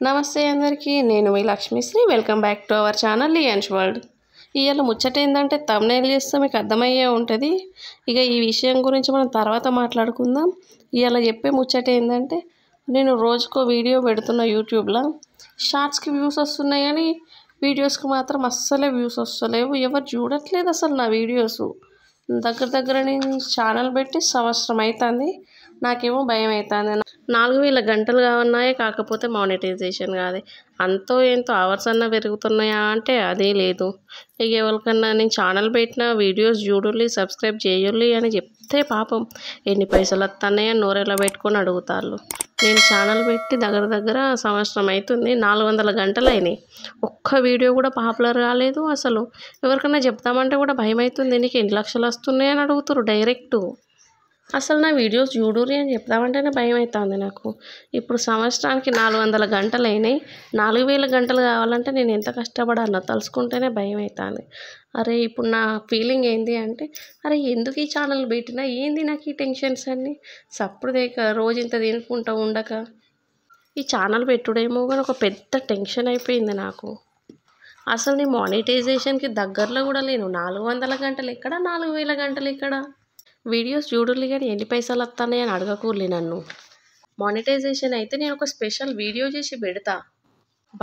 నమస్తే అందరికీ నేను మీ Lakshmisri welcome back to our channel Lions World. ఇవాళ ముచ్చట ఏంటంటే థంబ్నెయిల్ చేస్తే మీకు అర్థమయ్యే ఉంటుంది. ఇక ఈ విషయం గురించి మనం తర్వాత మాట్లాడుకుందాం. ఇవాళ చెప్పే ముచ్చట ఏంటంటే నేను రోజుకో వీడియో పెడుతున్న యూట్యూబ్లో షార్ట్స్కి వ్యూస్ వస్తున్నాయి కానీ వీడియోస్కి మాత్రం అస్సలే వ్యూస్ వస్తలేవు. ఎవరు చూడట్లేదు అసలు నా వీడియోస్. దగ్గర నేను ఛానల్ పెట్టి సంవత్సరం అవుతుంది. నాకేమో భయం అవుతుంది. 4000 గంటలు కావున్నాయి, కాకపోతే మానిటైజేషన్ కాదు. అంతో ఎంతో అవర్స్ అన్నా పెరుగుతున్నాయా అంటే అదే లేదు. ఇక ఎవరికన్నా నేను ఛానల్ పెట్టిన వీడియోస్ చూడుర్రి, సబ్స్క్రైబ్ చేయుర్రి అని చెప్తే పాపం ఎన్ని పైసలు వస్తున్నాయని నోరెలా పెట్టుకొని అడుగుతారు. నేను ఛానల్ పెట్టి దగ్గర సంవత్సరం అవుతుంది. 400 గంటలు అయినాయి. ఒక్క వీడియో కూడా పాపులర్ కాలేదు. అసలు ఎవరికన్నా చెప్తామంటే కూడా భయం అవుతుంది. నీకు ఎన్ని లక్షలు వస్తున్నాయి అని అడుగుతారు డైరెక్ట్. అసలు నా వీడియోస్ చూడుర్రి అని చెప్తామంటేనే భయం అవుతుంది నాకు. ఇప్పుడు సంవత్సరానికి 400 గంటలు అయినాయి. 4000 గంటలు కావాలంటే నేను ఎంత కష్టపడానో తలుసుకుంటేనే భయం అవుతుంది. అరే ఇప్పుడు నా ఫీలింగ్ ఏంది అంటే, అరే ఎందుకు ఈ ఛానల్ పెట్టినా ఏంది నాకు ఈ టెన్షన్స్ అన్నీ. సప్పుడుదేక రోజు ఇంత తినుకుంటూ ఉండక ఈ ఛానల్ పెట్టుడేమో కానీ ఒక పెద్ద టెన్షన్ అయిపోయింది నాకు. అసలు నేను మానిటైజేషన్కి దగ్గరలో కూడా లేను. 400 గంటలు ఎక్కడ, 4000 గంటలు ఎక్కడ. వీడియోస్ చూడుర్రి కానీ ఎన్ని పైసలు వస్తున్నాయి అని అడగకూడలే నన్ను. మానిటైజేషన్ అయితే నేను ఒక స్పెషల్ వీడియో చేసి పెడతా,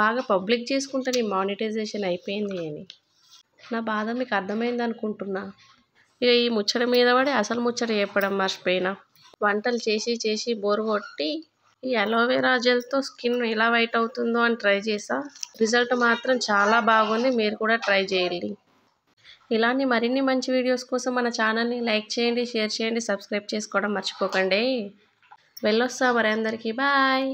బాగా పబ్లిక్ చేసుకుంటా నీ మానిటైజేషన్ అయిపోయింది అని. నా బాధ మీకు అర్థమైంది అనుకుంటున్నా. ఇక ఈ ముచ్చట మీద పడి అసలు ముచ్చట చెప్పడం మర్చిపోయినా. వంటలు చేసి బోర్ కొట్టి ఈ అలోవెరా జెల్తో స్కిన్ ఎలా వైట్ అవుతుందో అని ట్రై చేసా. రిజల్ట్ మాత్రం చాలా బాగుంది. మీరు కూడా ట్రై చేయండి. ఇలాంటి మరిన్ని మంచి వీడియోస్ కోసం మన ఛానల్ని లైక్ చేయండి, షేర్ చేయండి, సబ్స్క్రైబ్ చేసుకోవడం మర్చిపోకండి. వెళ్ళొస్తా మరి అందరికీ. బాయ్.